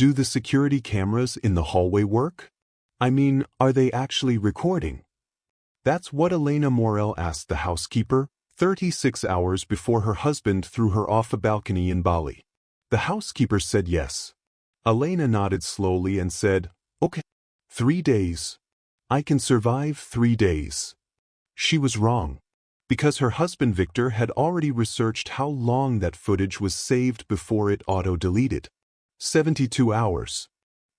Do the security cameras in the hallway work? I mean, are they actually recording? That's what Elena Morel asked the housekeeper, 36 hours before her husband threw her off a balcony in Bali. The housekeeper said yes. Elena nodded slowly and said, "Okay. 3 days. I can survive 3 days." She was wrong, because her husband Victor had already researched how long that footage was saved before it auto-deleted. 72 hours.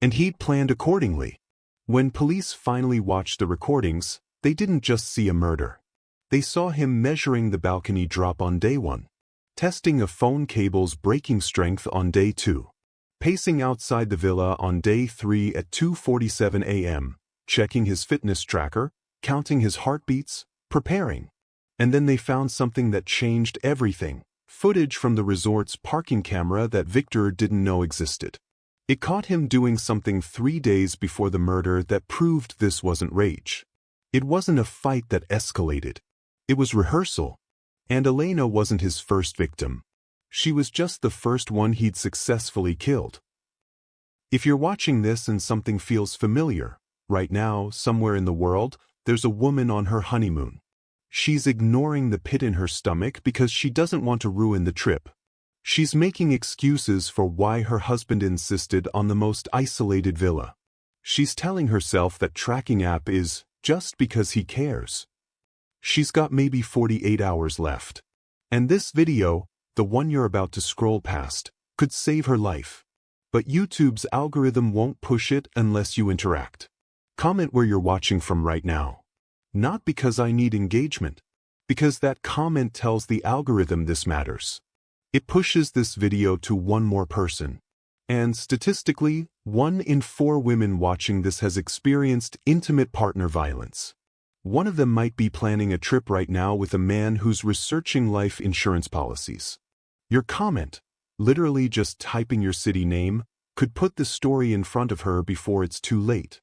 And he'd planned accordingly. When police finally watched the recordings, they didn't just see a murder. They saw him measuring the balcony drop on day 1, testing a phone cable's breaking strength on day 2, pacing outside the villa on day 3 at 2:47 a.m., checking his fitness tracker, counting his heartbeats, preparing. And then they found something that changed everything: footage from the resort's parking camera that Victor didn't know existed. It caught him doing something 3 days before the murder that proved this wasn't rage. It wasn't a fight that escalated. It was rehearsal. And Elena wasn't his first victim. She was just the first one he'd successfully killed. If you're watching this and something feels familiar, right now, somewhere in the world, there's a woman on her honeymoon. She's ignoring the pit in her stomach because she doesn't want to ruin the trip. She's making excuses for why her husband insisted on the most isolated villa. She's telling herself that tracking app is just because he cares. She's got maybe 48 hours left. And this video, the one you're about to scroll past, could save her life. But YouTube's algorithm won't push it unless you interact. Comment where you're watching from right now. Not because I need engagement, because that comment tells the algorithm this matters. It pushes this video to one more person. And statistically, 1 in 4 women watching this has experienced intimate partner violence. One of them might be planning a trip right now with a man who's researching life insurance policies. Your comment, literally just typing your city name, could put the story in front of her before it's too late.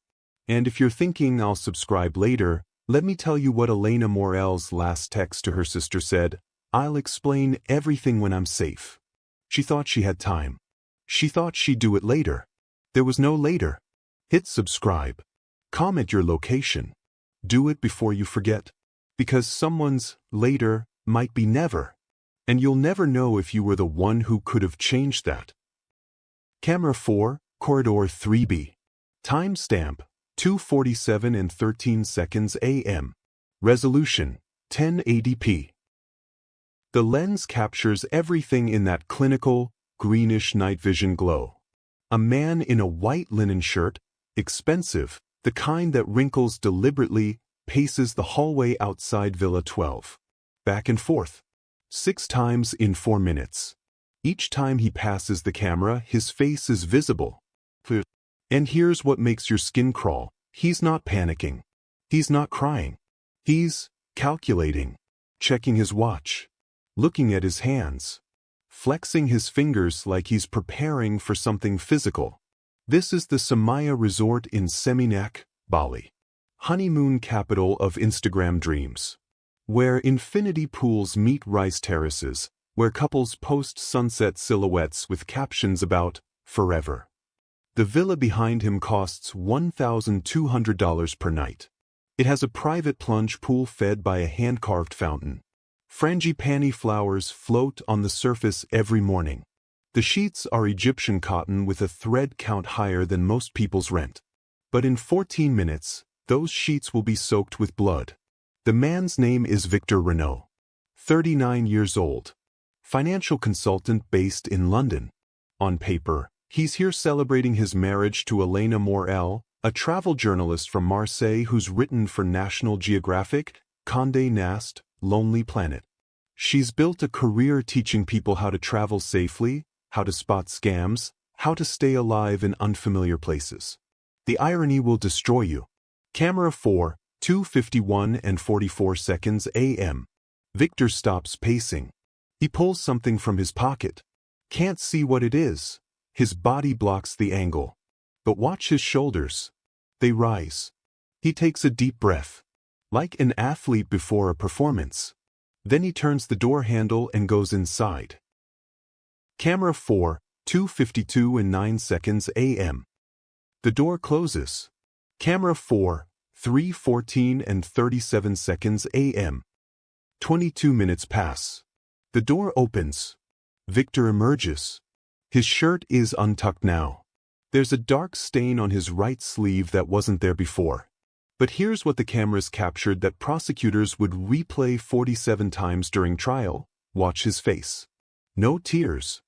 And if you're thinking I'll subscribe later, let me tell you what Elena Morel's last text to her sister said: "I'll explain everything when I'm safe." She thought she had time. She thought she'd do it later. There was no later. Hit subscribe. Comment your location. Do it before you forget. Because someone's later might be never. And you'll never know if you were the one who could have changed that. Camera 4, Corridor 3B. Timestamp, 2:47 and 13 seconds AM. Resolution, 1080p. The lens captures everything in that clinical, greenish night vision glow. A man in a white linen shirt, expensive, the kind that wrinkles deliberately, paces the hallway outside Villa 12. Back and forth. 6 times in 4 minutes. Each time he passes the camera, his face is visible. And here's what makes your skin crawl. He's not panicking. He's not crying. He's calculating. Checking his watch. Looking at his hands. Flexing his fingers like he's preparing for something physical. This is the Samaya Resort in Seminyak, Bali. Honeymoon capital of Instagram dreams. Where infinity pools meet rice terraces, where couples post sunset silhouettes with captions about forever. The villa behind him costs $1,200 per night. It has a private plunge pool fed by a hand-carved fountain. Frangipani flowers float on the surface every morning. The sheets are Egyptian cotton with a thread count higher than most people's rent. But in 14 minutes, those sheets will be soaked with blood. The man's name is Victor Renault. 39 years old. Financial consultant based in London. On paper, he's here celebrating his marriage to Elena Morel, a travel journalist from Marseille who's written for National Geographic, Condé Nast, Lonely Planet. She's built a career teaching people how to travel safely, how to spot scams, how to stay alive in unfamiliar places. The irony will destroy you. Camera 4, 2:51 and 44 seconds AM. Victor stops pacing. He pulls something from his pocket. Can't see what it is. His body blocks the angle. But watch his shoulders. They rise. He takes a deep breath. Like an athlete before a performance. Then he turns the door handle and goes inside. Camera 4, 2:52 and 9 seconds a.m. The door closes. Camera 4, 3:14 and 37 seconds a.m. 22 minutes pass. The door opens. Victor emerges. His shirt is untucked now. There's a dark stain on his right sleeve that wasn't there before. But here's what the cameras captured that prosecutors would replay 47 times during trial. Watch his face. No tears.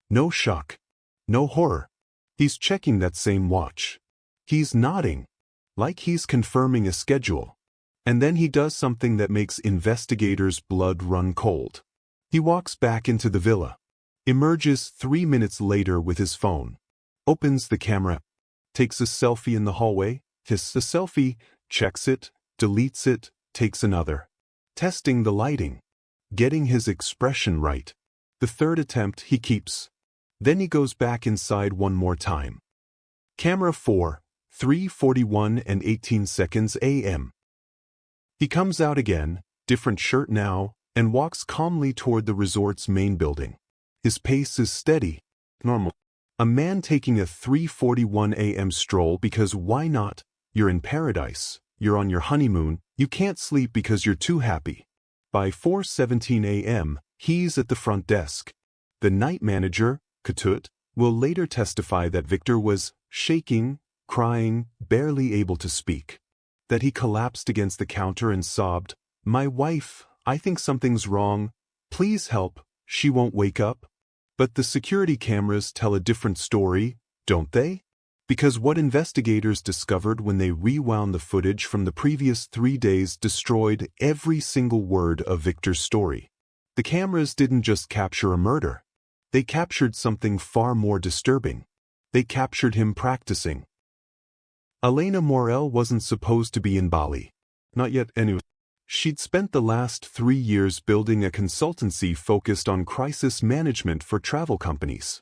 No shock. No horror. He's checking that same watch. He's nodding, like he's confirming a schedule. And then he does something that makes investigators' blood run cold. He walks back into the villa. Emerges 3 minutes later with his phone. Opens the camera. Takes a selfie in the hallway. Takes a selfie. Checks it. Deletes it. Takes another. Testing the lighting. Getting his expression right. The third attempt he keeps. Then he goes back inside one more time. Camera 4, 3:41 and 18 seconds a.m. He comes out again, different shirt now, and walks calmly toward the resort's main building. His pace is steady, normal. A man taking a 3:41 a.m. stroll because why not? You're in paradise, you're on your honeymoon, you can't sleep because you're too happy. By 4:17 a.m., he's at the front desk. The night manager, Katut, will later testify that Victor was shaking, crying, barely able to speak. That he collapsed against the counter and sobbed, "My wife, I think something's wrong. Please help, she won't wake up." But the security cameras tell a different story, don't they? Because what investigators discovered when they rewound the footage from the previous 3 days destroyed every single word of Victor's story. The cameras didn't just capture a murder. They captured something far more disturbing. They captured him practicing. Lled Murr3r wasn't supposed to be in Bali. Not yet anyway. She'd spent the last 3 years building a consultancy focused on crisis management for travel companies.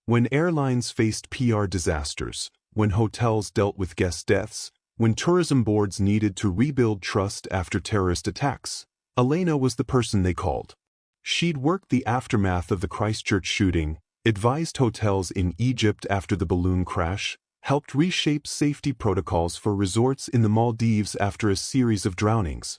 When airlines faced PR disasters, when hotels dealt with guest deaths, when tourism boards needed to rebuild trust after terrorist attacks, Lled was the person they called. She'd worked the aftermath of the Christchurch shooting, advised hotels in Egypt after the balloon crash, helped reshape safety protocols for resorts in the Maldives after a series of drownings.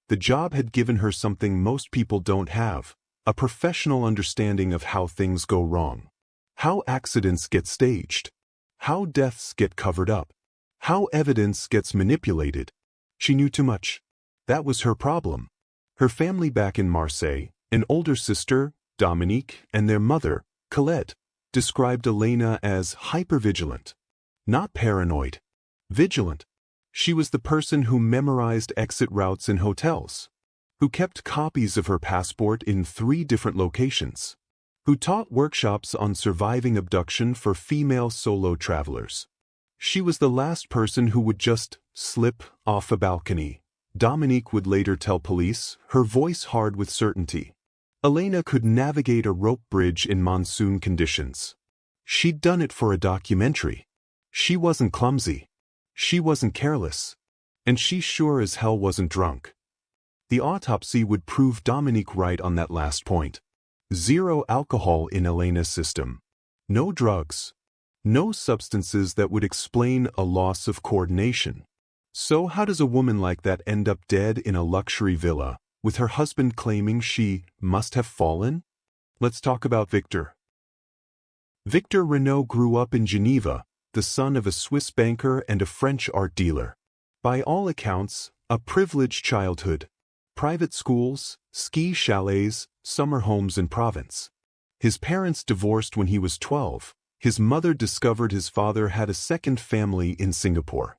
The job had given her something most people don't have, a professional understanding of how things go wrong. How accidents get staged. How deaths get covered up. How evidence gets manipulated. She knew too much. That was her problem. Her family back in Marseille, an older sister, Dominique, and their mother, Lled, described Lled as hypervigilant. Not paranoid. Vigilant. She was the person who memorized exit routes in hotels, who kept copies of her passport in 3 different locations, who taught workshops on surviving abduction for female solo travelers. She was the last person who would just slip off a balcony. Dominique would later tell police, her voice hard with certainty. Lled could navigate a rope bridge in monsoon conditions. She'd done it for a documentary. She wasn't clumsy. She wasn't careless. And she sure as hell wasn't drunk. The autopsy would prove Dominique right on that last point. 0 alcohol in Lled's system. No drugs. No substances that would explain a loss of coordination. So how does a woman like that end up dead in a luxury villa, with her husband claiming she must have fallen? Let's talk about Victor. Victor Renaud grew up in Geneva, the son of a Swiss banker and a French art dealer. By all accounts, a privileged childhood. Private schools, ski chalets, summer homes in Provence. His parents divorced when he was 12. His mother discovered his father had a second family in Singapore.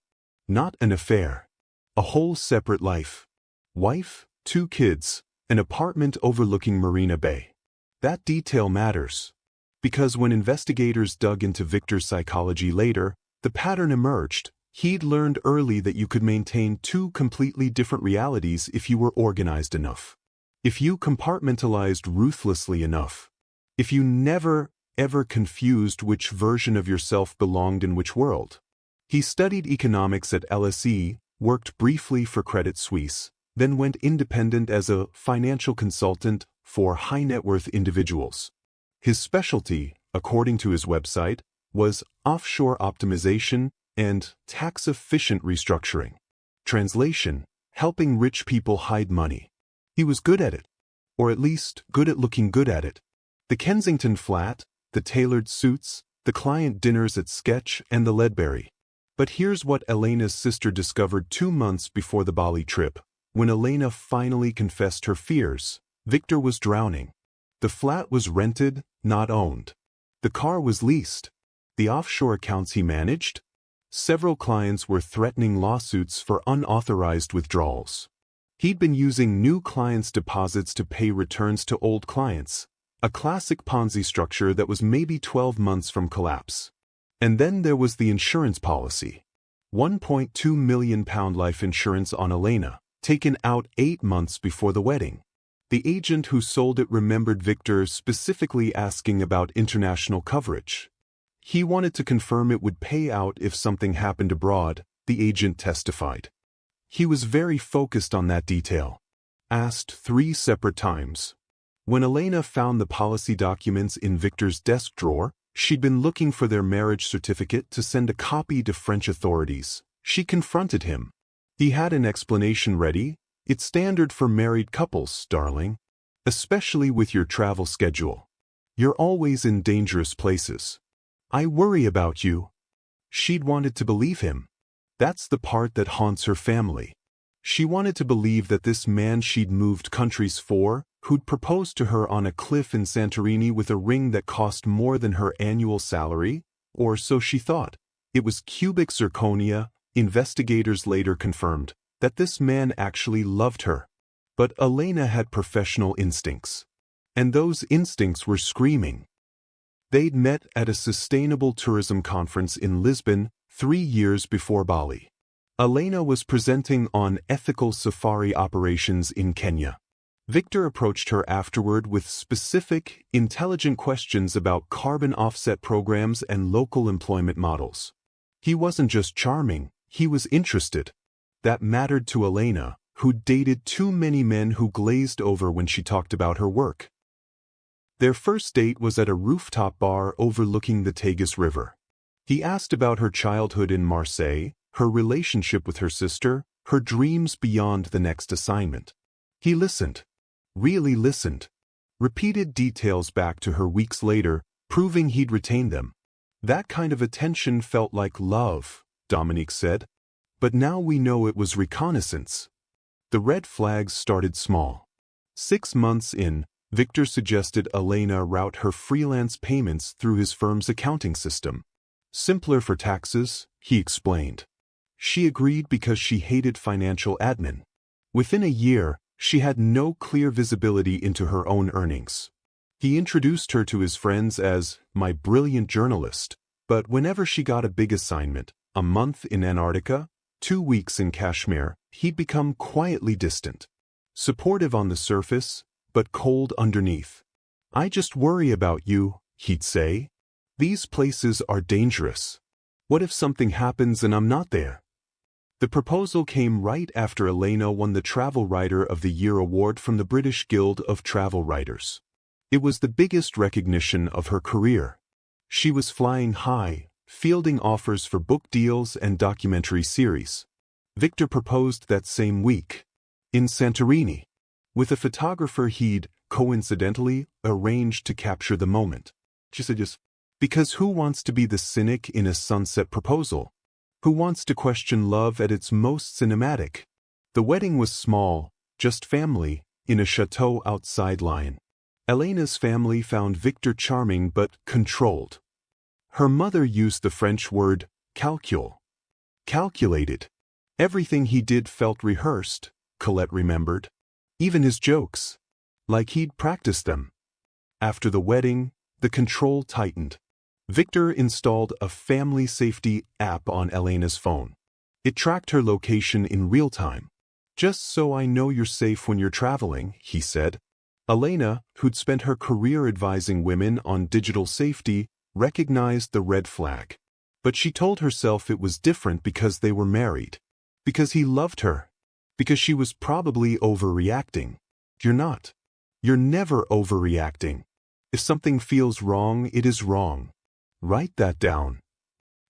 Not an affair. A whole separate life. Wife, 2 kids, an apartment overlooking Marina Bay. That detail matters. Because when investigators dug into Victor's psychology later, the pattern emerged. He'd learned early that you could maintain 2 completely different realities if you were organized enough. If you compartmentalized ruthlessly enough. If you never, ever confused which version of yourself belonged in which world. He studied economics at LSE, worked briefly for Credit Suisse, then went independent as a financial consultant for high-net-worth individuals. His specialty, according to his website, was offshore optimization and tax-efficient restructuring. Translation: helping rich people hide money. He was good at it, or at least good at looking good at it. The Kensington flat, the tailored suits, the client dinners at Sketch, and the Ledbury. But here's what Elena's sister discovered 2 months before the Bali trip. When Elena finally confessed her fears, Victor was drowning. The flat was rented, not owned. The car was leased. The offshore accounts he managed? Several clients were threatening lawsuits for unauthorized withdrawals. He'd been using new clients' deposits to pay returns to old clients, a classic Ponzi structure that was maybe 12 months from collapse. And then there was the insurance policy. £1.2 million life insurance on Elena, taken out 8 months before the wedding. The agent who sold it remembered Victor specifically asking about international coverage. He wanted to confirm it would pay out if something happened abroad, the agent testified. He was very focused on that detail. Asked 3 separate times. When Elena found the policy documents in Victor's desk drawer, she'd been looking for their marriage certificate to send a copy to French authorities. She confronted him. He had an explanation ready. It's standard for married couples, darling. Especially with your travel schedule. You're always in dangerous places. I worry about you. She'd wanted to believe him. That's the part that haunts her family. She wanted to believe that this man she'd moved countries for, who'd proposed to her on a cliff in Santorini with a ring that cost more than her annual salary, or so she thought. It was cubic zirconia. Investigators later confirmed that this man actually loved her. But Elena had professional instincts. And those instincts were screaming. They'd met at a sustainable tourism conference in Lisbon 3 years before Bali. Elena was presenting on ethical safari operations in Kenya. Victor approached her afterward with specific, intelligent questions about carbon offset programs and local employment models. He wasn't just charming, he was interested. That mattered to Elena, who'd dated too many men who glazed over when she talked about her work. Their first date was at a rooftop bar overlooking the Tagus River. He asked about her childhood in Marseille, her relationship with her sister, her dreams beyond the next assignment. He listened. Really listened. Repeated details back to her weeks later, proving he'd retained them. That kind of attention felt like love, Dominique said. But now we know it was reconnaissance. The red flags started small. 6 months in, Victor suggested Elena route her freelance payments through his firm's accounting system. Simpler for taxes, he explained. She agreed because she hated financial admin. Within a year, she had no clear visibility into her own earnings. He introduced her to his friends as my brilliant journalist, but whenever she got a big assignment, a month in Antarctica, 2 weeks in Kashmir, he'd become quietly distant. Supportive on the surface, but cold underneath. I just worry about you, he'd say. These places are dangerous. What if something happens and I'm not there? The proposal came right after Elena won the Travel Writer of the Year award from the British Guild of Travel Writers. It was the biggest recognition of her career. She was flying high, fielding offers for book deals and documentary series. Victor proposed that same week. In Santorini. With a photographer he'd, coincidentally, arranged to capture the moment. She said just, because who wants to be the cynic in a sunset proposal? Who wants to question love at its most cinematic? The wedding was small, just family, in a chateau outside Lyon. Elena's family found Victor charming but controlled. Her mother used the French word calcul. Calculated. Everything he did felt rehearsed, Colette remembered. Even his jokes. Like he'd practiced them. After the wedding, the control tightened. Victor installed a family safety app on Elena's phone. It tracked her location in real time. Just so I know you're safe when you're traveling, he said. Elena, who'd spent her career advising women on digital safety, recognized the red flag. But she told herself it was different because they were married. Because he loved her. Because she was probably overreacting. You're not. You're never overreacting. If something feels wrong, it is wrong. Write that down.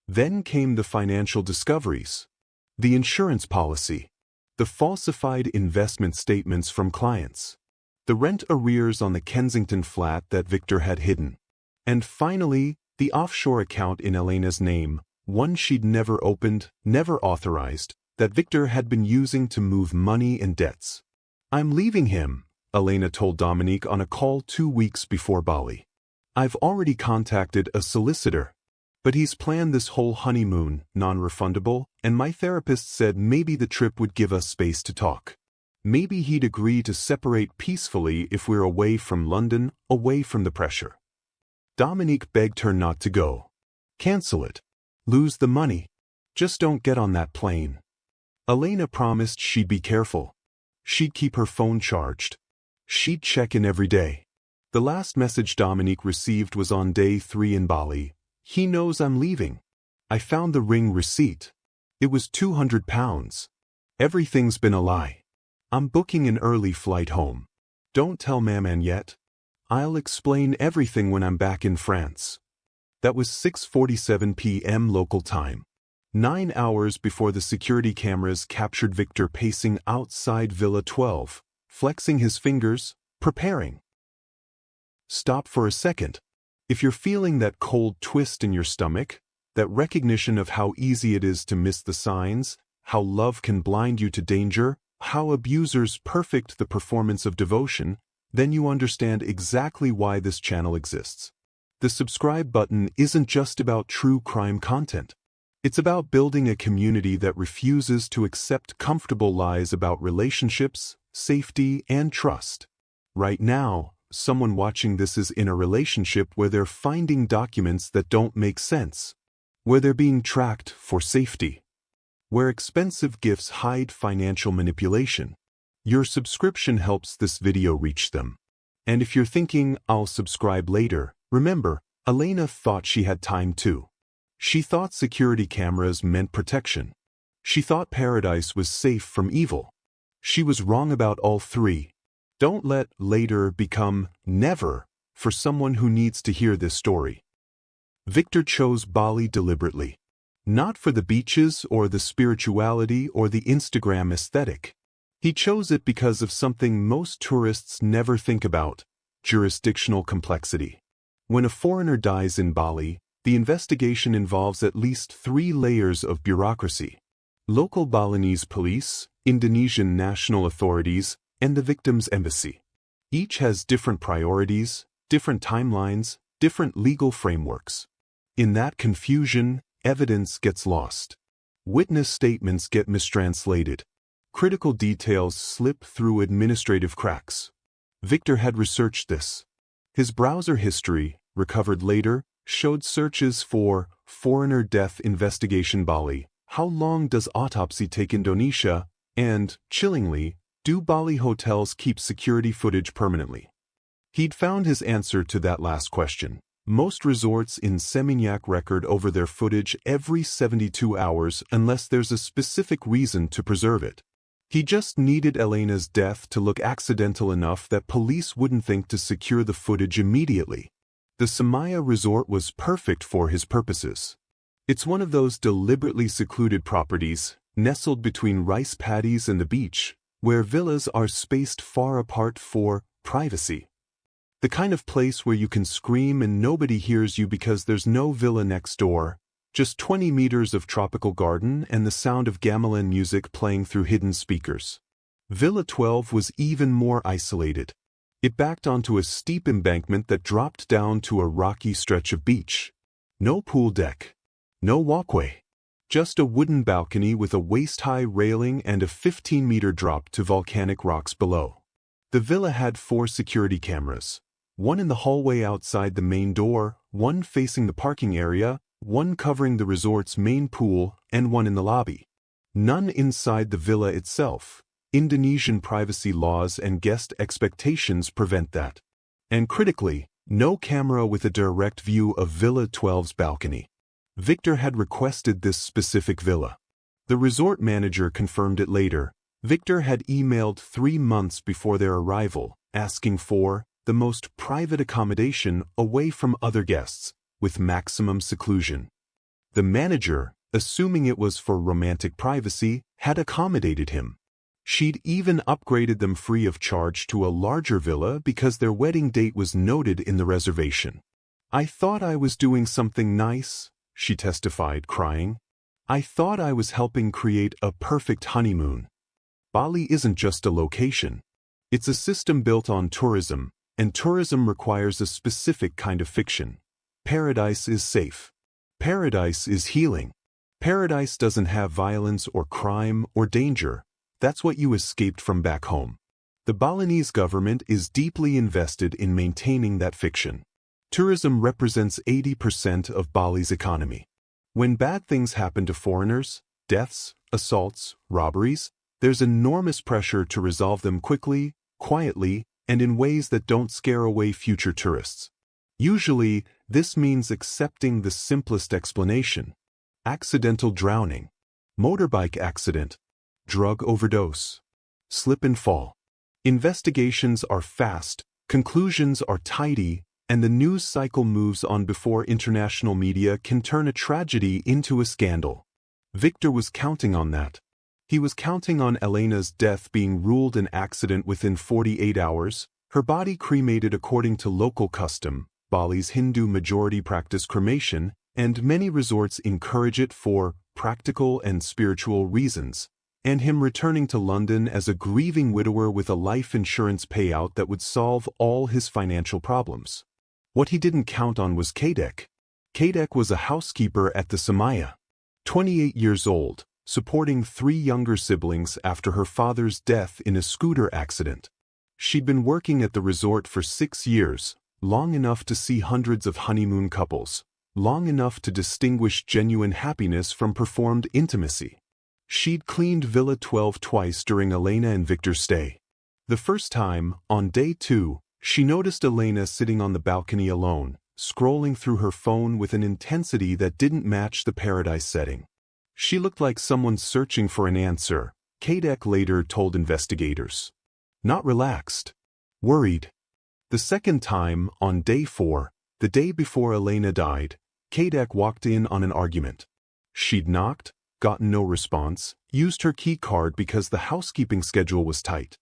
Then came the financial discoveries. The insurance policy. The falsified investment statements from clients. The rent arrears on the Kensington flat that Victor had hidden. And finally, the offshore account in Elena's name, one she'd never opened, never authorized, that Victor had been using to move money and debts. "I'm leaving him," Elena told Dominique on a call 2 weeks before Bali. "I've already contacted a solicitor. But he's planned this whole honeymoon, non-refundable, and my therapist said maybe the trip would give us space to talk. Maybe he'd agree to separate peacefully if we're away from London, away from the pressure." Dominique begged her not to go. "Cancel it. Lose the money. Just don't get on that plane." Elena promised she'd be careful. She'd keep her phone charged. She'd check in every day. The last message Dominique received was on day 3 in Bali. "He knows I'm leaving. I found the ring receipt. It was £200. Everything's been a lie. I'm booking an early flight home. Don't tell Maman yet. I'll explain everything when I'm back in France." That was 6:47 p.m. local time. 9 hours before the security cameras captured Victor pacing outside Villa 12, flexing his fingers, preparing. Stop for a second. If you're feeling that cold twist in your stomach, that recognition of how easy it is to miss the signs, how love can blind you to danger, how abusers perfect the performance of devotion, then you understand exactly why this channel exists. The subscribe button isn't just about true crime content. It's about building a community that refuses to accept comfortable lies about relationships, safety, and trust. Right now, someone watching this is in a relationship where they're finding documents that don't make sense, where they're being tracked for safety, where expensive gifts hide financial manipulation. Your subscription helps this video reach them. And if you're thinking, "I'll subscribe later," remember, Elena thought she had time too. She thought security cameras meant protection. She thought paradise was safe from evil. She was wrong about all three. Don't let later become never for someone who needs to hear this story. Victor chose Bali deliberately. Not for the beaches or the spirituality or the Instagram aesthetic. He chose it because of something most tourists never think about: jurisdictional complexity. When a foreigner dies in Bali, the investigation involves at least 3 layers of bureaucracy: local Balinese police, Indonesian national authorities, and the victim's embassy. Each has different priorities, different timelines, different legal frameworks. In that confusion, evidence gets lost. Witness statements get mistranslated. Critical details slip through administrative cracks. Victor had researched this. His browser history, recovered later, showed searches for "foreigner death investigation Bali," "how long does autopsy take Indonesia," and, chillingly, "do Bali hotels keep security footage permanently?" He'd found his answer to that last question. Most resorts in Seminyak record over their footage every 72 hours unless there's a specific reason to preserve it. He just needed Elena's death to look accidental enough that police wouldn't think to secure the footage immediately. The Samaya resort was perfect for his purposes. It's one of those deliberately secluded properties, nestled between rice paddies and the beach, where villas are spaced far apart for privacy. The kind of place where you can scream and nobody hears you because there's no villa next door, just 20 meters of tropical garden and the sound of gamelan music playing through hidden speakers. Villa 12 was even more isolated. It backed onto a steep embankment that dropped down to a rocky stretch of beach. No pool deck. No walkway. Just a wooden balcony with a waist-high railing and a 15-meter drop to volcanic rocks below. The villa had 4 security cameras. One in the hallway outside the main door, one facing the parking area, one covering the resort's main pool, and one in the lobby. None inside the villa itself. Indonesian privacy laws and guest expectations prevent that. And critically, no camera with a direct view of Villa 12's balcony. Victor had requested this specific villa. The resort manager confirmed it later. Victor had emailed 3 months before their arrival, asking for the most private accommodation away from other guests, with maximum seclusion. The manager, assuming it was for romantic privacy, had accommodated him. She'd even upgraded them free of charge to a larger villa because their wedding date was noted in the reservation. "I thought I was doing something nice," she testified, crying. "I thought I was helping create a perfect honeymoon." Bali isn't just a location. It's a system built on tourism, and tourism requires a specific kind of fiction. Paradise is safe. Paradise is healing. Paradise doesn't have violence or crime or danger. That's what you escaped from back home. The Balinese government is deeply invested in maintaining that fiction. Tourism represents 80% of Bali's economy. When bad things happen to foreigners, deaths, assaults, robberies, there's enormous pressure to resolve them quickly, quietly, and in ways that don't scare away future tourists. Usually, this means accepting the simplest explanation: accidental drowning, motorbike accident, drug overdose, slip and fall. Investigations are fast, conclusions are tidy, and the news cycle moves on before international media can turn a tragedy into a scandal. Victor was counting on that. He was counting on Elena's death being ruled an accident within 48 hours, her body cremated according to local custom. Bali's Hindu majority practice cremation, and many resorts encourage it for practical and spiritual reasons, and him returning to London as a grieving widower with a life insurance payout that would solve all his financial problems. What he didn't count on was Lled. Lled was a housekeeper at the Samaya. 28 years old, supporting 3 younger siblings after her father's death in a scooter accident. She'd been working at the resort for 6 years, long enough to see hundreds of honeymoon couples, long enough to distinguish genuine happiness from performed intimacy. She'd cleaned Villa 12 twice during Elena and Victor's stay. The first time, on day 2, she noticed Elena sitting on the balcony alone, scrolling through her phone with an intensity that didn't match the paradise setting. She looked like someone searching for an answer, Lled later told investigators. Not relaxed. Worried. The second time, on day 4, the day before Elena died, Lled walked in on an argument. She'd knocked, gotten no response, used her key card because the housekeeping schedule was tight.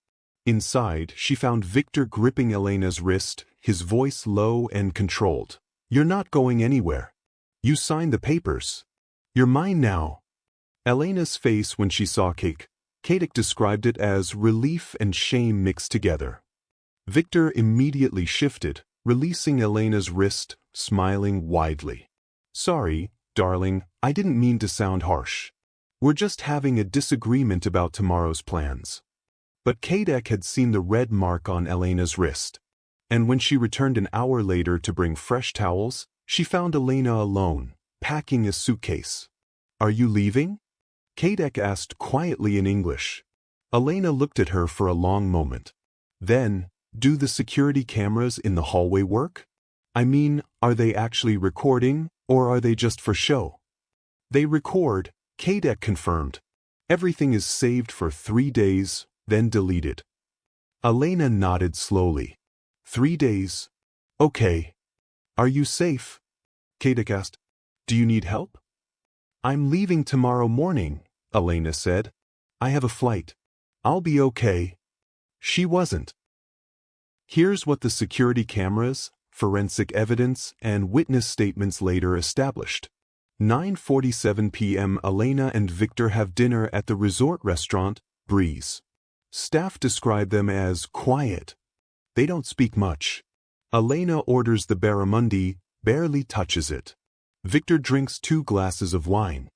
Inside, she found Victor gripping Elena's wrist, his voice low and controlled. "You're not going anywhere. You signed the papers. You're mine now." Elena's face when she saw Lled described it as relief and shame mixed together. Victor immediately shifted, releasing Elena's wrist, smiling widely. "Sorry, darling, I didn't mean to sound harsh. We're just having a disagreement about tomorrow's plans." But Lled had seen the red mark on Elena's wrist. And when she returned an hour later to bring fresh towels, she found Elena alone, packing a suitcase. "Are you leaving?" Lled asked quietly in English. Elena looked at her for a long moment. Then, "Do the security cameras in the hallway work? I mean, are they actually recording, or are they just for show?" "They record," Lled confirmed. "Everything is saved for 3 days, then deleted." Elena nodded slowly. 3 days? Okay. "Are you safe?" Lled asked. "Do you need help?" "I'm leaving tomorrow morning," Elena said. "I have a flight. I'll be okay." She wasn't. Here's what the security cameras, forensic evidence, and witness statements later established. 9:47 p.m. Elena and Victor have dinner at the resort restaurant, Breeze. Staff describe them as quiet. They don't speak much. Elena orders the barramundi, barely touches it. Victor drinks 2 glasses of wine.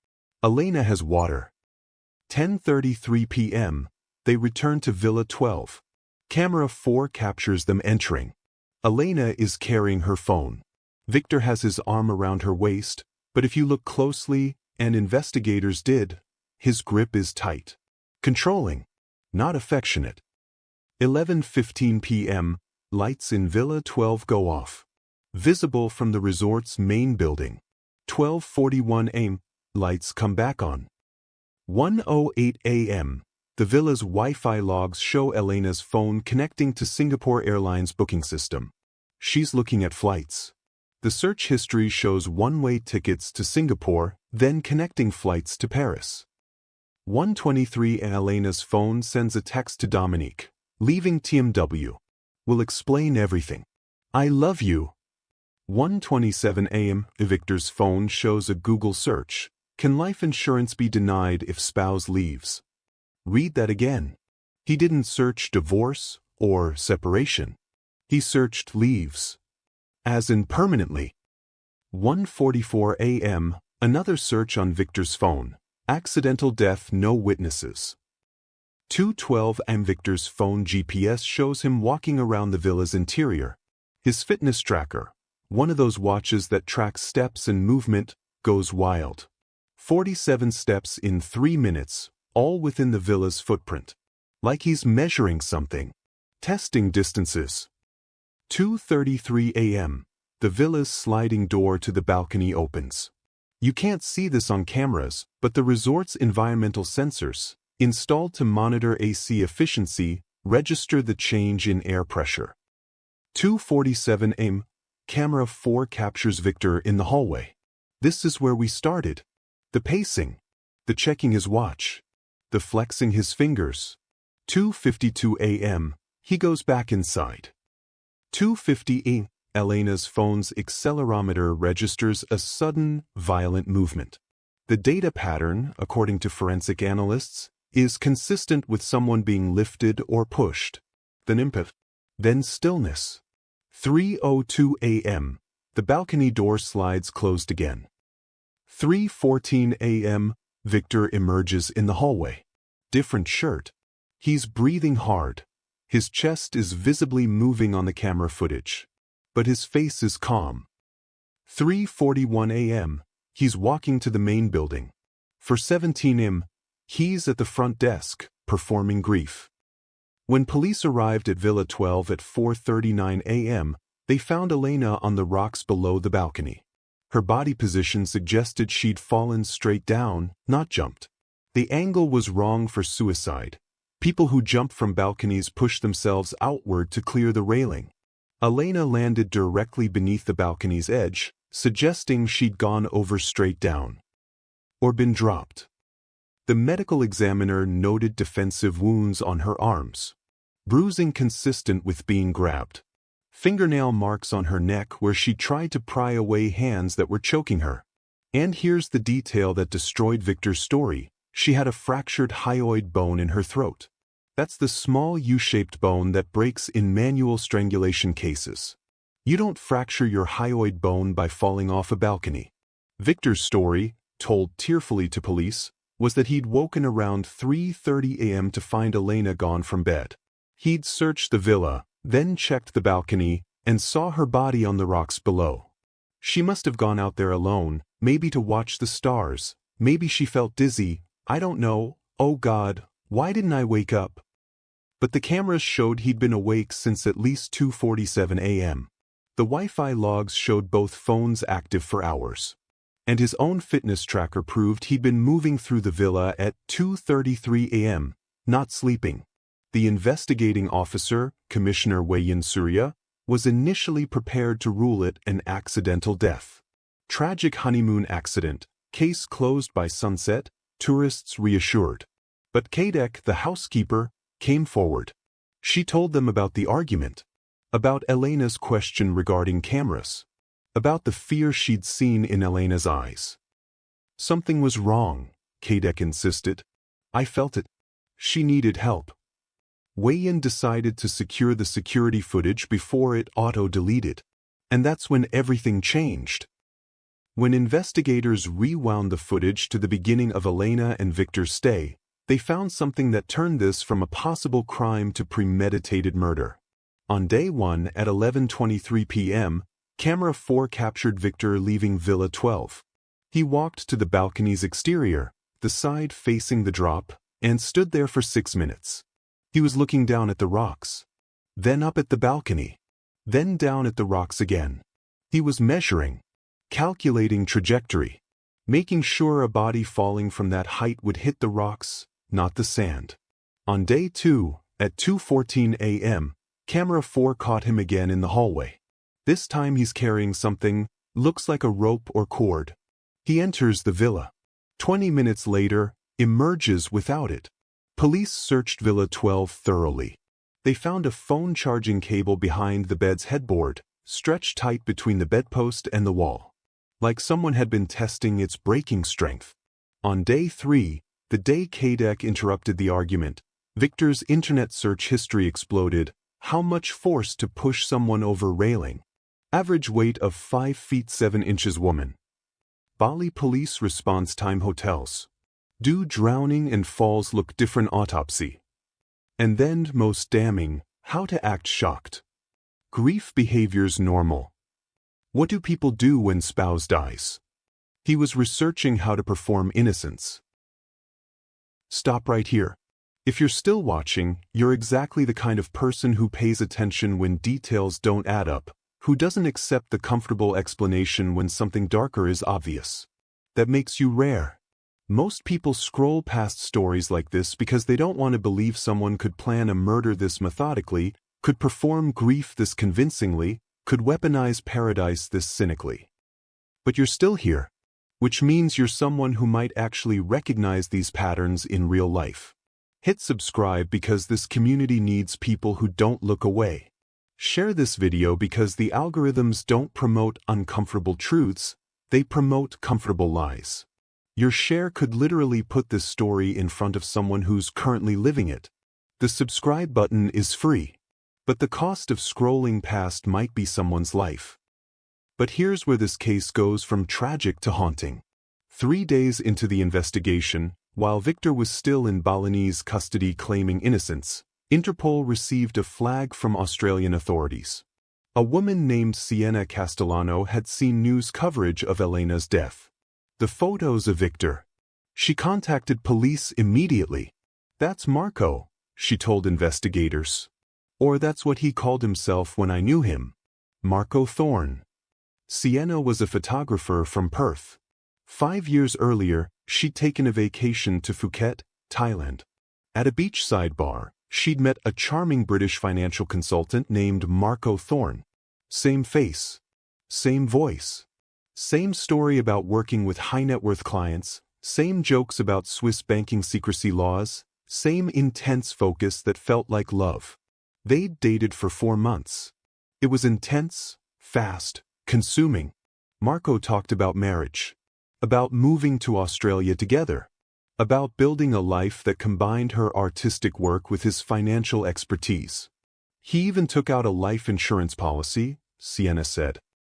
Elena has water. 10:33 p.m. They return to Villa 12. Camera 4 captures them entering. Elena is carrying her phone. Victor has his arm around her waist, but if you look closely, and investigators did, his grip is tight. Controlling, not affectionate. 11:15 p.m. Lights in Villa 12 go off. Visible from the resort's main building. 12:41 a.m. Lights come back on. 1:08 a.m. The villa's Wi-Fi logs show Elena's phone connecting to Singapore Airlines booking system. She's looking at flights. The search history shows one-way tickets to Singapore, then connecting flights to Paris. 1:23 and Elena's phone sends a text to Dominique, leaving TMW. Will explain everything. I love you. 1:27 a.m. Victor's phone shows a Google search. Can life insurance be denied if spouse leaves? Read that again. He didn't search divorce or separation. He searched leaves. As in permanently. 1:44 a.m. Another search on Victor's phone. Accidental death, no witnesses. 2:12 am. Victor's phone GPS shows him walking around the villa's interior. His fitness tracker, one of those watches that tracks steps and movement, goes wild. 47 steps in 3 minutes, all within the villa's footprint. Like he's measuring something. Testing distances. 2:33 a.m. The villa's sliding door to the balcony opens. You can't see this on cameras, but the resort's environmental sensors, installed to monitor AC efficiency, register the change in air pressure. 2:47 am. Camera 4 captures Victor in the hallway. This is where we started. The pacing. The checking his watch. The flexing his fingers. 2:52 a.m. He goes back inside. 2:50 am. Elena's phone's accelerometer registers a sudden, violent movement. The data pattern, according to forensic analysts, is consistent with someone being lifted or pushed. Then impetus. Then stillness. 3:02 a.m. The balcony door slides closed again. 3:14 a.m. Victor emerges in the hallway. Different shirt. He's breathing hard. His chest is visibly moving on the camera footage. But his face is calm. 3:41 a.m. He's walking to the main building. For 17 am. He's at the front desk, performing grief. When police arrived at Villa 12 at 4:39 a.m., they found Elena on the rocks below the balcony. Her body position suggested she'd fallen straight down, not jumped. The angle was wrong for suicide. People who jump from balconies push themselves outward to clear the railing. Elena landed directly beneath the balcony's edge, suggesting she'd gone over straight down. Or been dropped. The medical examiner noted defensive wounds on her arms. Bruising consistent with being grabbed. Fingernail marks on her neck where she tried to pry away hands that were choking her. And here's the detail that destroyed Victor's story. She had a fractured hyoid bone in her throat. That's the small U-shaped bone that breaks in manual strangulation cases. You don't fracture your hyoid bone by falling off a balcony. Victor's story, told tearfully to police, was that he'd woken around 3:30 a.m. to find Elena gone from bed. He'd searched the villa, then checked the balcony, and saw her body on the rocks below. She must have gone out there alone, maybe to watch the stars. Maybe she felt dizzy. I don't know. Oh God, why didn't I wake up? But the cameras showed he'd been awake since at least 2:47 a.m. The Wi-Fi logs showed both phones active for hours. And his own fitness tracker proved he'd been moving through the villa at 2:33 a.m., not sleeping. The investigating officer, Commissioner Lled, was initially prepared to rule it an accidental death. Tragic honeymoon accident, case closed by sunset, tourists reassured. But Kadek, the housekeeper, came forward. She told them about the argument, about Elena's question regarding cameras, about the fear she'd seen in Elena's eyes. Something was wrong, Kadek insisted. I felt it. She needed help. Lled decided to secure the security footage before it auto-deleted. And that's when everything changed. When investigators rewound the footage to the beginning of Elena and Victor's stay, they found something that turned this from a possible crime to premeditated murder. On day 1 at 11:23 p.m., camera 4 captured Victor leaving Villa 12. He walked to the balcony's exterior, the side facing the drop, and stood there for 6 minutes. He was looking down at the rocks, then up at the balcony, then down at the rocks again. He was measuring, calculating trajectory, making sure a body falling from that height would hit the rocks, not the sand. On day 2, at 2:14 a.m., camera 4 caught him again in the hallway. This time he's carrying something, looks like a rope or cord. He enters the villa. 20 minutes later, emerges without it. Police searched Villa 12 thoroughly. They found a phone charging cable behind the bed's headboard, stretched tight between the bedpost and the wall, like someone had been testing its breaking strength. On day 3, the day Kadek interrupted the argument, Victor's internet search history exploded. How much force to push someone over railing? Average weight of 5 feet 7 inches woman. Bali police response time hotels. Do drowning and falls look different autopsy? And then, most damning, how to act shocked. Grief behaviors normal. What do people do when spouse dies? He was researching how to perform innocence. Stop right here. If you're still watching, you're exactly the kind of person who pays attention when details don't add up, who doesn't accept the comfortable explanation when something darker is obvious. That makes you rare. Most people scroll past stories like this because they don't want to believe someone could plan a murder this methodically, could perform grief this convincingly, could weaponize paradise this cynically. But you're still here, which means you're someone who might actually recognize these patterns in real life. Hit subscribe because this community needs people who don't look away. Share this video because the algorithms don't promote uncomfortable truths, they promote comfortable lies. Your share could literally put this story in front of someone who's currently living it. The subscribe button is free, but the cost of scrolling past might be someone's life. But here's where this case goes from tragic to haunting. 3 days into the investigation, while Victor was still in Balinese custody claiming innocence, Interpol received a flag from Australian authorities. A woman named Sienna Castellano had seen news coverage of Elena's death. The photos of Victor. She contacted police immediately. That's Marco, she told investigators. Or that's what he called himself when I knew him. Marco Thorne. Sienna was a photographer from Perth. 5 years earlier, she'd taken a vacation to Phuket, Thailand. At a beachside bar, she'd met a charming British financial consultant named Marco Thorne. Same face. Same voice. Same story about working with high-net-worth clients, same jokes about Swiss banking secrecy laws, same intense focus that felt like love. They'd dated for 4 months. It was intense, fast, consuming. Marco talked about marriage, about moving to Australia together, about building a life that combined her artistic work with his financial expertise. He even took out a life insurance policy, Sienna said.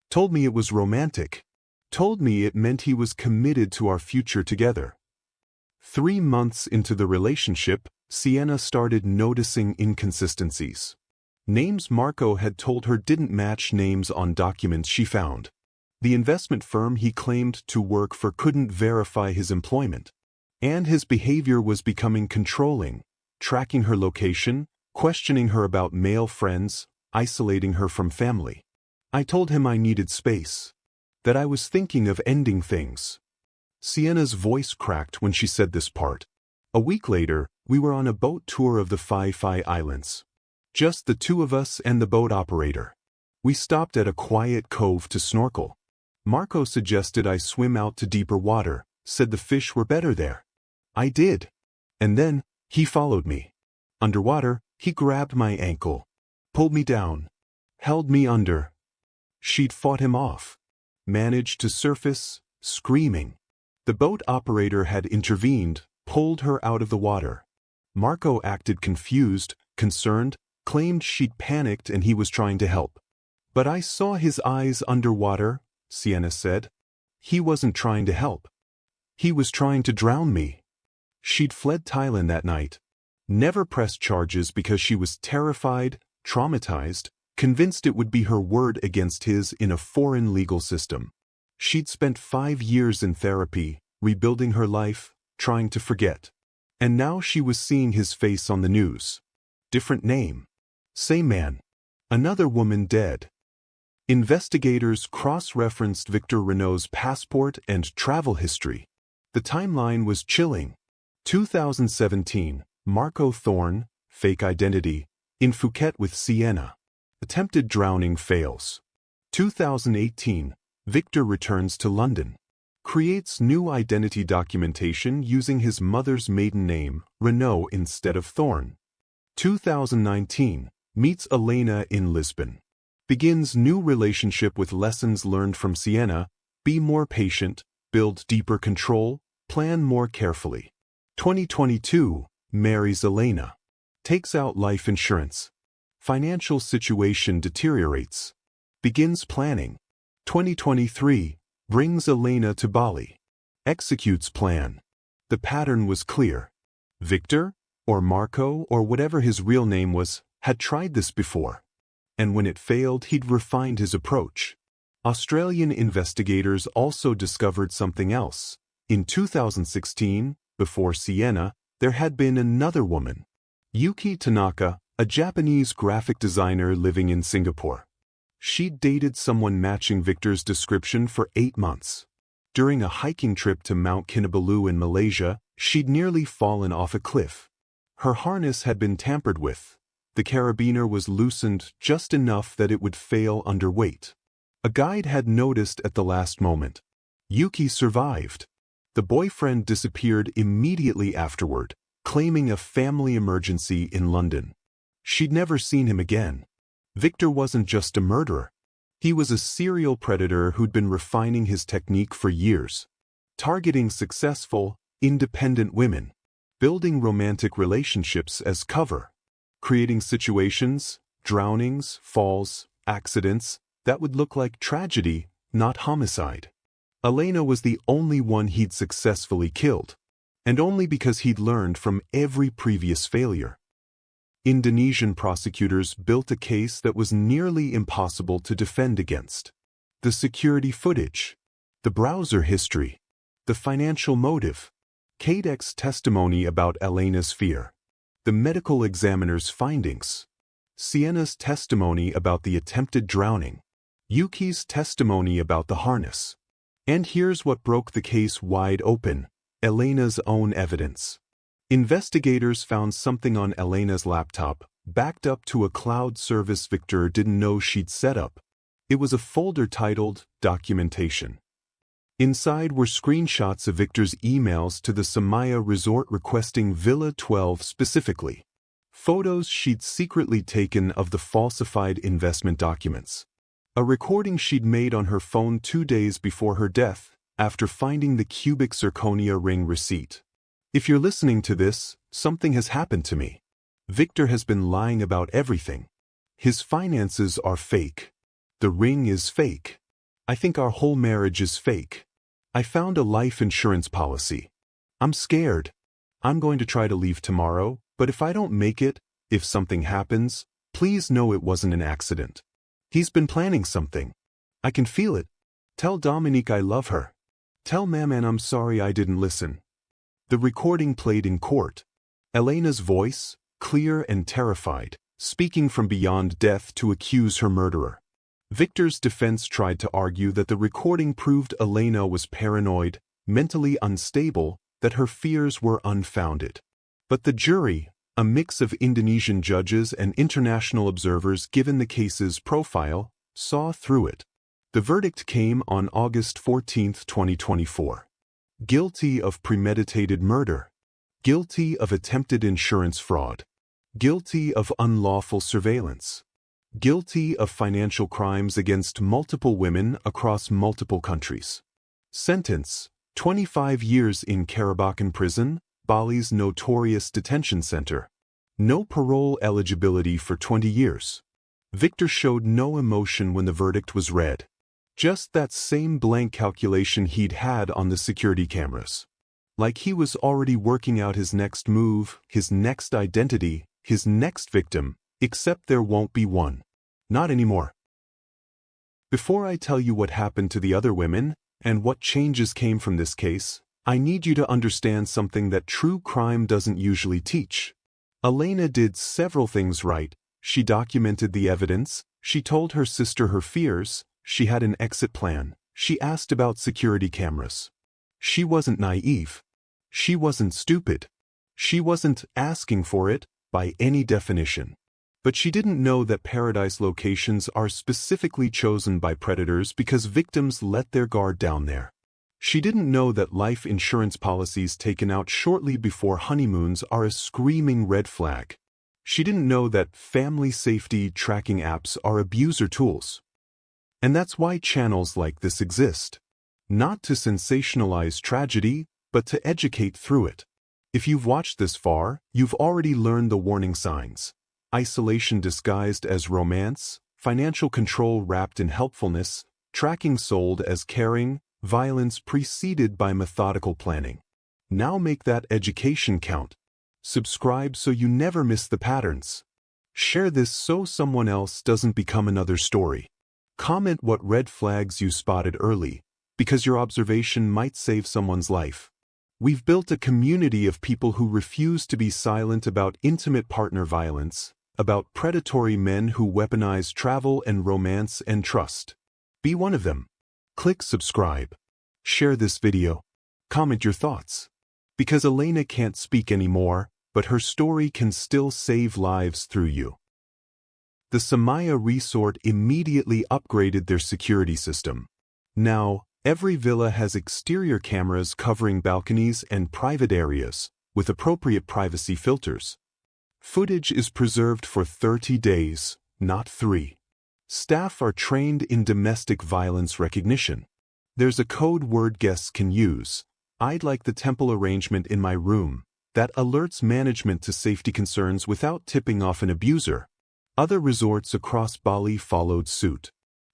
Told me it was romantic. Told me it meant he was committed to our future together. 3 months into the relationship, Sienna started noticing inconsistencies. Names Marco had told her didn't match names on documents she found. The investment firm he claimed to work for couldn't verify his employment. And his behavior was becoming controlling, tracking her location, questioning her about male friends, isolating her from family. I told him I needed space, that I was thinking of ending things. Sienna's voice cracked when she said this part. A week later, we were on a boat tour of the Phi Islands. Just the 2 of us and the boat operator. We stopped at a quiet cove to snorkel. Marco suggested I swim out to deeper water, said the fish were better there. I did. And then, he followed me. Underwater, he grabbed my ankle, pulled me down, held me under. She'd fought him off. Managed to surface, screaming. The boat operator had intervened, pulled her out of the water. Marco acted confused, concerned, claimed she'd panicked and he was trying to help. But I saw his eyes underwater, Sienna said. He wasn't trying to help. He was trying to drown me. She'd fled Thailand that night. Never pressed charges because she was terrified, traumatized, convinced it would be her word against his in a foreign legal system. She'd spent 5 years in therapy, rebuilding her life, trying to forget. And now she was seeing his face on the news. Different name. Same man. Another woman dead. Investigators cross-referenced Victor Renault's passport and travel history. The timeline was chilling. 2017, Marco Thorne, fake identity, in Phuket with Sienna. Attempted drowning fails. 2018, Victor returns to London. Creates new identity documentation using his mother's maiden name, Renault, instead of Thorne. 2019, meets Elena in Lisbon. Begins new relationship with lessons learned from Sienna, be more patient, build deeper control, plan more carefully. 2022, marries Elena. Takes out life insurance. Financial situation deteriorates. Begins planning. 2023, brings Elena to Bali. Executes plan. The pattern was clear. Victor, or Marco, or whatever his real name was, had tried this before. And when it failed, he'd refined his approach. Australian investigators also discovered something else. In 2016, before Sienna, there had been another woman. Yuki Tanaka, a Japanese graphic designer living in Singapore. She'd dated someone matching Victor's description for 8 months. During a hiking trip to Mount Kinabalu in Malaysia, she'd nearly fallen off a cliff. Her harness had been tampered with. The carabiner was loosened just enough that it would fail under weight. A guide had noticed at the last moment. Yuki survived. The boyfriend disappeared immediately afterward, claiming a family emergency in London. She'd never seen him again. Victor wasn't just a murderer. He was a serial predator who'd been refining his technique for years. Targeting successful, independent women. Building romantic relationships as cover. Creating situations, drownings, falls, accidents, that would look like tragedy, not homicide. Elena was the only one he'd successfully killed. And only because he'd learned from every previous failure. Indonesian prosecutors built a case that was nearly impossible to defend against. The security footage, the browser history, the financial motive, Kadek's testimony about Elena's fear, the medical examiner's findings, Sienna's testimony about the attempted drowning, Yuki's testimony about the harness. And here's what broke the case wide open, Elena's own evidence. Investigators found something on Elena's laptop, backed up to a cloud service Victor didn't know she'd set up. It was a folder titled Documentation. Inside were screenshots of Victor's emails to the Samaya resort requesting Villa 12 specifically. Photos she'd secretly taken of the falsified investment documents. A recording she'd made on her phone 2 days before her death, after finding the cubic zirconia ring receipt. If you're listening to this, something has happened to me. Victor has been lying about everything. His finances are fake. The ring is fake. I think our whole marriage is fake. I found a life insurance policy. I'm scared. I'm going to try to leave tomorrow, but if I don't make it, if something happens, please know it wasn't an accident. He's been planning something. I can feel it. Tell Dominique I love her. Tell Maman I'm sorry I didn't listen. The recording played in court. Elena's voice, clear and terrified, speaking from beyond death to accuse her murderer. Victor's defense tried to argue that the recording proved Elena was paranoid, mentally unstable, that her fears were unfounded. But the jury, a mix of Indonesian judges and international observers given the case's profile, saw through it. The verdict came on August 14, 2024. Guilty of premeditated murder. Guilty of attempted insurance fraud. Guilty of unlawful surveillance. Guilty of financial crimes against multiple women across multiple countries. Sentence: 25 years in Karabakan Prison, Bali's notorious detention center. No parole eligibility for 20 years. Victor showed no emotion when the verdict was read. Just that same blank calculation he'd had on the security cameras. Like he was already working out his next move, his next identity, his next victim, except there won't be one. Not anymore. Before I tell you what happened to the other women, and what changes came from this case, I need you to understand something that true crime doesn't usually teach. Elena did several things right. She documented the evidence, she told her sister her fears, she had an exit plan, she asked about security cameras. She wasn't naive. She wasn't stupid. She wasn't asking for it, by any definition. But she didn't know that paradise locations are specifically chosen by predators because victims let their guard down there. She didn't know that life insurance policies taken out shortly before honeymoons are a screaming red flag. She didn't know that family safety tracking apps are abuser tools. And that's why channels like this exist. Not to sensationalize tragedy, but to educate through it. If you've watched this far, you've already learned the warning signs. Isolation disguised as romance, financial control wrapped in helpfulness, tracking sold as caring, violence preceded by methodical planning. Now make that education count. Subscribe so you never miss the patterns. Share this so someone else doesn't become another story. Comment what red flags you spotted early, because your observation might save someone's life. We've built a community of people who refuse to be silent about intimate partner violence, about predatory men who weaponize travel and romance and trust. Be one of them. Click subscribe. Share this video. Comment your thoughts. Because Elena can't speak anymore, but her story can still save lives through you. The Samaya Resort immediately upgraded their security system. Now, every villa has exterior cameras covering balconies and private areas, with appropriate privacy filters. Footage is preserved for 30 days, not 3. Staff are trained in domestic violence recognition. There's a code word guests can use. "I'd like the temple arrangement in my room," that alerts management to safety concerns without tipping off an abuser. Other resorts across Bali followed suit.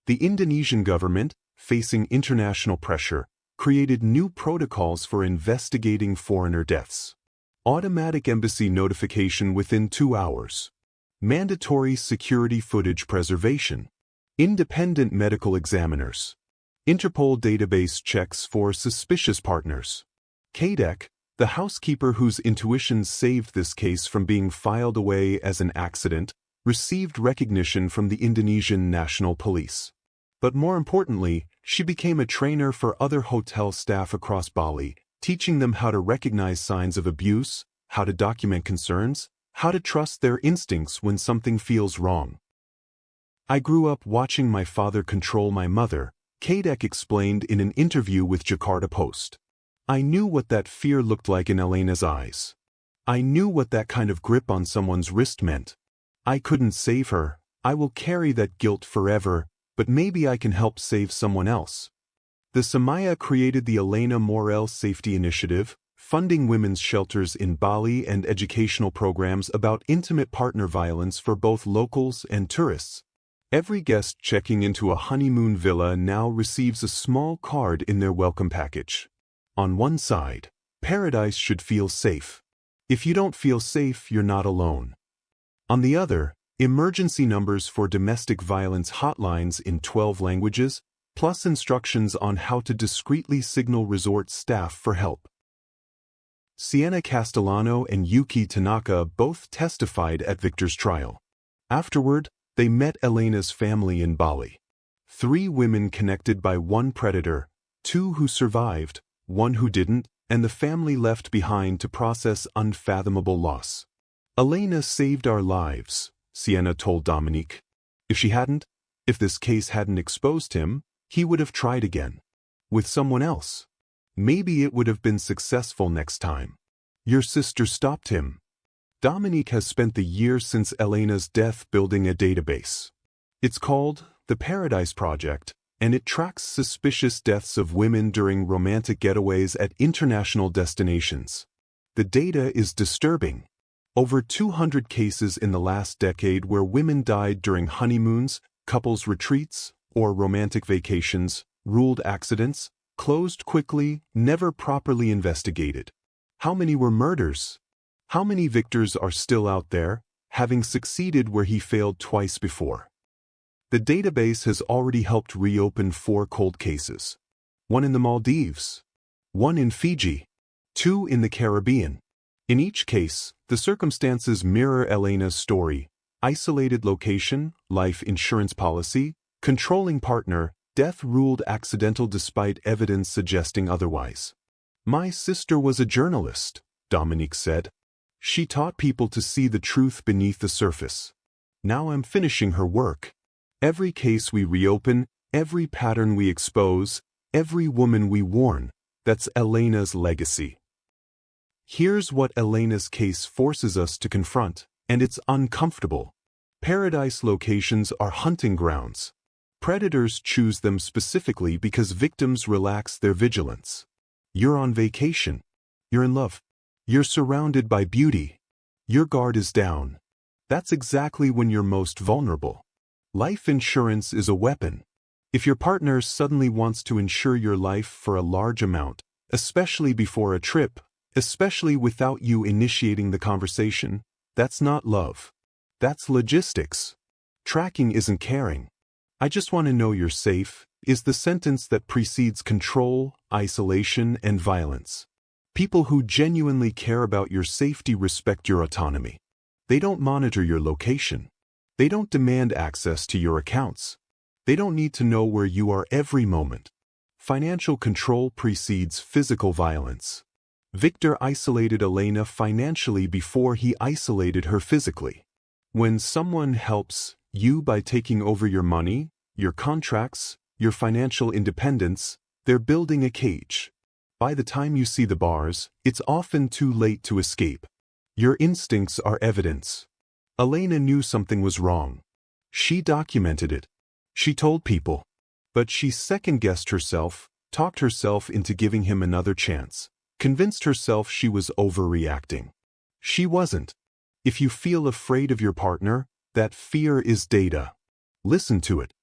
The Indonesian government, facing international pressure, created new protocols for investigating foreigner deaths. Automatic embassy notification within 2 hours. Mandatory security footage preservation. Independent medical examiners. Interpol database checks for suspicious partners. Kadek, the housekeeper whose intuitions saved this case from being filed away as an accident, received recognition from the Indonesian National Police. But more importantly, she became a trainer for other hotel staff across Bali, teaching them how to recognize signs of abuse, how to document concerns, how to trust their instincts when something feels wrong. "I grew up watching my father control my mother," Kadek explained in an interview with Jakarta Post. "I knew what that fear looked like in Elena's eyes. I knew what that kind of grip on someone's wrist meant. I couldn't save her, I will carry that guilt forever, but maybe I can help save someone else." The Samaya created the Elena Morel Safety Initiative, funding women's shelters in Bali and educational programs about intimate partner violence for both locals and tourists. Every guest checking into a honeymoon villa now receives a small card in their welcome package. On one side, paradise should feel safe. If you don't feel safe, you're not alone. On the other, emergency numbers for domestic violence hotlines in 12 languages, plus instructions on how to discreetly signal resort staff for help. Sienna Castellano and Yuki Tanaka both testified at Victor's trial. Afterward, they met Elena's family in Bali. 3 women connected by one predator, 2 who survived, 1 who didn't, and the family left behind to process unfathomable loss. "Elena saved our lives," Sienna told Dominique. "If she hadn't, if this case hadn't exposed him, he would have tried again. With someone else. Maybe it would have been successful next time. Your sister stopped him." Dominique has spent the year since Elena's death building a database. It's called the Paradise Project, and it tracks suspicious deaths of women during romantic getaways at international destinations. The data is disturbing. Over 200 cases in the last decade where women died during honeymoons, couples retreats, or romantic vacations, ruled accidents, closed quickly, never properly investigated. How many were murders? How many victors are still out there, having succeeded where he failed twice before? The database has already helped reopen 4 cold cases. 1 in the Maldives, 1 in Fiji, 2 in the Caribbean. In each case, the circumstances mirror Elena's story: isolated location, life insurance policy, controlling partner, death ruled accidental despite evidence suggesting otherwise. "My sister was a journalist," Dominique said. She taught people to see the truth beneath the surface. Now I'm finishing her work. Every case we reopen, every pattern we expose, every woman we warn, that's Elena's legacy. Here's what Elena's case forces us to confront, and it's uncomfortable. Paradise locations are hunting grounds. Predators choose them specifically because victims relax their vigilance. You're on vacation. You're in love. You're surrounded by beauty. Your guard is down. That's exactly when you're most vulnerable. Life insurance is a weapon. If your partner suddenly wants to insure your life for a large amount, especially before a trip, especially without you initiating the conversation, that's not love. That's logistics. Tracking isn't caring. I just want to know you're safe is the sentence that precedes control, isolation, and violence. People who genuinely care about your safety respect your autonomy. They don't monitor your location. They don't demand access to your accounts. They don't need to know where you are every moment. Financial control precedes physical violence. Victor isolated Elena financially before he isolated her physically. When someone helps you by taking over your money, your contracts, your financial independence, they're building a cage. By the time you see the bars, it's often too late to escape. Your instincts are evidence. Elena knew something was wrong. She documented it. She told people. But she second-guessed herself, talked herself into giving him another chance, convinced herself she was overreacting. She wasn't. If you feel afraid of your partner, that fear is data. Listen to it.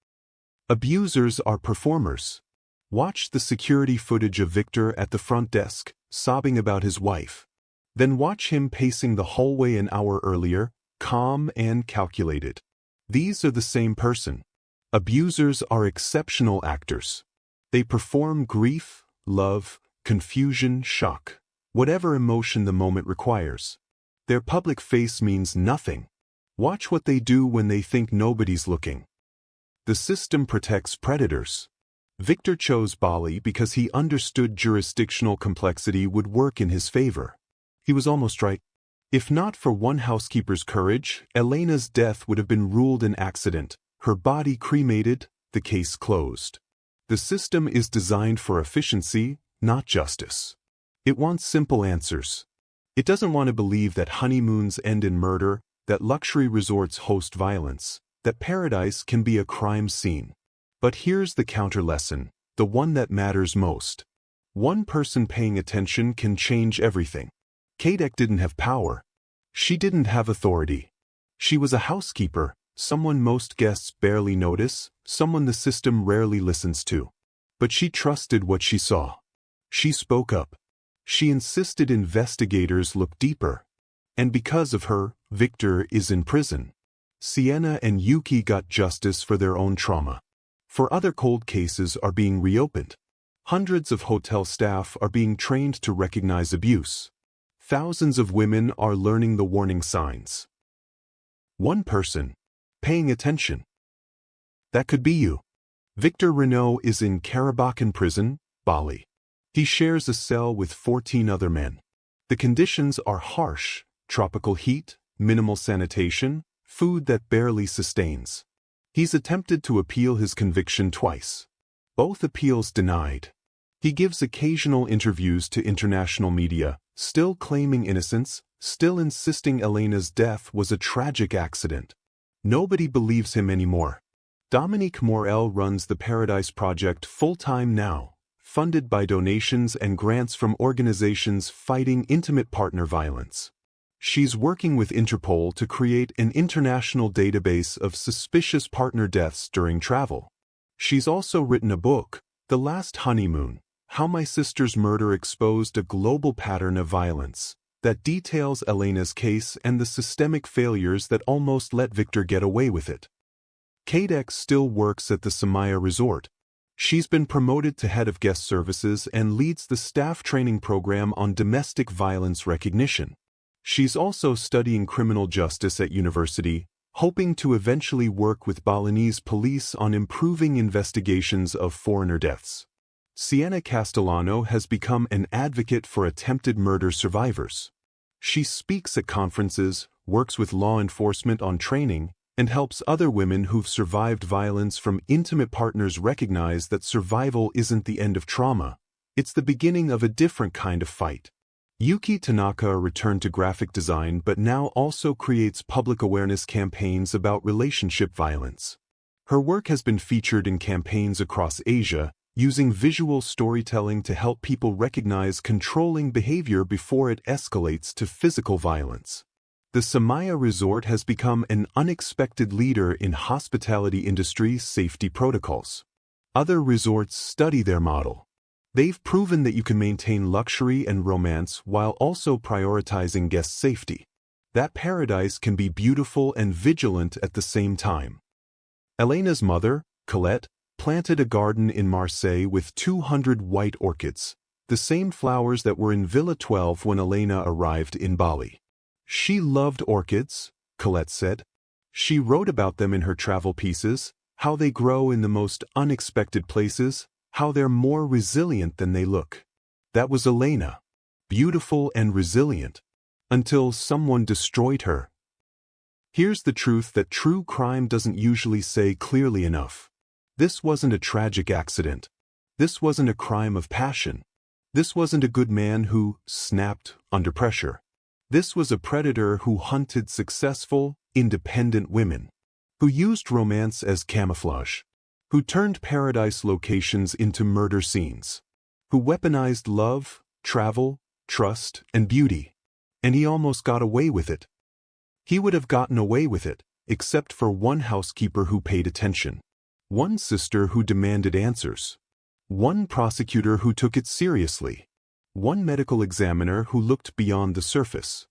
Abusers are performers. Watch the security footage of Victor at the front desk, sobbing about his wife. Then watch him pacing the hallway an hour earlier, calm and calculated. These are the same person. Abusers are exceptional actors. They perform grief, love, confusion, shock, whatever emotion the moment requires. Their public face means nothing. Watch what they do when they think nobody's looking. The system protects predators. Victor chose Bali because he understood jurisdictional complexity would work in his favor. He was almost right. If not for one housekeeper's courage, Elena's death would have been ruled an accident, her body cremated, the case closed. The system is designed for efficiency, not justice. It wants simple answers. It doesn't want to believe that honeymoons end in murder, that luxury resorts host violence, that paradise can be a crime scene. But here's the counter lesson, the one that matters most. One person paying attention can change everything. Lled didn't have power. She didn't have authority. She was a housekeeper, someone most guests barely notice, someone the system rarely listens to. But she trusted what she saw. She spoke up. She insisted investigators look deeper. And because of her, Victor is in prison. Sienna and Yuki got justice for their own trauma. For other cold cases are being reopened. Hundreds of hotel staff are being trained to recognize abuse. Thousands of women are learning the warning signs. One person, paying attention. That could be you. Victor Renault is in Carabacan prison, Bali. He shares a cell with 14 other men. The conditions are harsh, tropical heat, minimal sanitation, food that barely sustains. He's attempted to appeal his conviction twice. Both appeals denied. He gives occasional interviews to international media, still claiming innocence, still insisting Elena's death was a tragic accident. Nobody believes him anymore. Dominique Morel runs the Paradise Project full-time now, funded by donations and grants from organizations fighting intimate partner violence. She's working with Interpol to create an international database of suspicious partner deaths during travel. She's also written a book, The Last Honeymoon: How My Sister's Murder Exposed a Global Pattern of Violence, that details Elena's case and the systemic failures that almost let Victor get away with it. Lled still works at the Samaya Resort. She's been promoted to head of guest services and leads the staff training program on domestic violence recognition. She's also studying criminal justice at university, hoping to eventually work with Balinese police on improving investigations of foreigner deaths. Sienna Castellano has become an advocate for attempted murder survivors. She speaks at conferences, works with law enforcement on training, and helps other women who've survived violence from intimate partners recognize that survival isn't the end of trauma. It's the beginning of a different kind of fight. Yuki Tanaka returned to graphic design but now also creates public awareness campaigns about relationship violence. Her work has been featured in campaigns across Asia, using visual storytelling to help people recognize controlling behavior before it escalates to physical violence. The Samaya Resort has become an unexpected leader in hospitality industry safety protocols. Other resorts study their model. They've proven that you can maintain luxury and romance while also prioritizing guest safety. That paradise can be beautiful and vigilant at the same time. Elena's mother, Colette, planted a garden in Marseille with 200 white orchids, the same flowers that were in Villa 12 when Elena arrived in Bali. She loved orchids, Colette said. She wrote about them in her travel pieces, how they grow in the most unexpected places, how they're more resilient than they look. That was Elena, beautiful and resilient, until someone destroyed her. Here's the truth that true crime doesn't usually say clearly enough. This wasn't a tragic accident. This wasn't a crime of passion. This wasn't a good man who snapped under pressure. This was a predator who hunted successful, independent women, who used romance as camouflage, who turned paradise locations into murder scenes, who weaponized love, travel, trust, and beauty. And he almost got away with it. He would have gotten away with it, except for one housekeeper who paid attention, one sister who demanded answers, one prosecutor who took it seriously, one medical examiner who looked beyond the surface,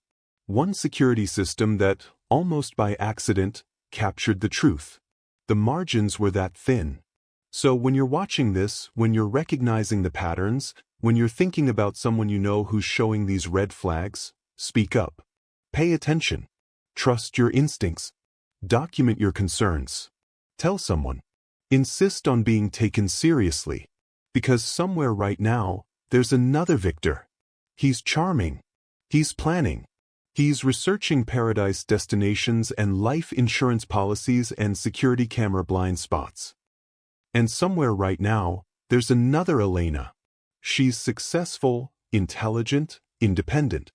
one security system that, almost by accident, captured the truth. The margins were that thin. So when you're watching this, when you're recognizing the patterns, when you're thinking about someone you know who's showing these red flags, speak up. Pay attention. Trust your instincts. Document your concerns. Tell someone. Insist on being taken seriously. Because somewhere right now, there's another Victor. He's charming. He's planning. He's researching paradise destinations and life insurance policies and security camera blind spots. And somewhere right now, there's another Elena. She's successful, intelligent, independent.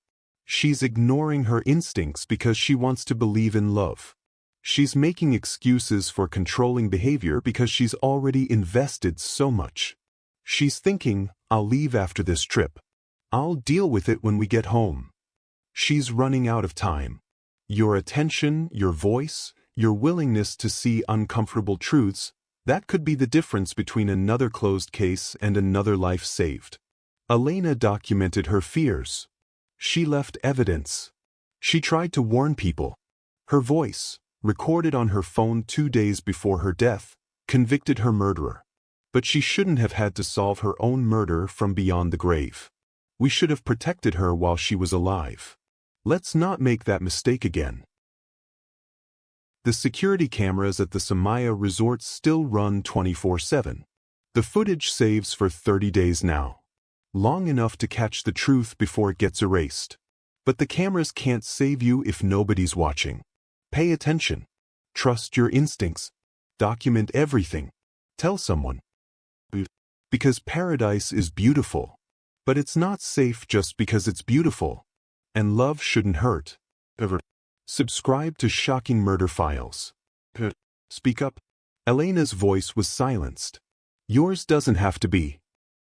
She's ignoring her instincts because she wants to believe in love. She's making excuses for controlling behavior because she's already invested so much. She's thinking, I'll leave after this trip. I'll deal with it when we get home. She's running out of time. Your attention, your voice, your willingness to see uncomfortable truths, that could be the difference between another closed case and another life saved. Elena documented her fears. She left evidence. She tried to warn people. Her voice, recorded on her phone 2 days before her death, convicted her murderer. But she shouldn't have had to solve her own murder from beyond the grave. We should have protected her while she was alive. Let's not make that mistake again. The security cameras at the Samaya Resort still run 24/7. The footage saves for 30 days now. Long enough to catch the truth before it gets erased. But the cameras can't save you if nobody's watching. Pay attention. Trust your instincts. Document everything. Tell someone. Because paradise is beautiful. But it's not safe just because it's beautiful. And love shouldn't hurt. Ever. Subscribe to Shocking Murder Files. Speak up. Elena's voice was silenced. Yours doesn't have to be.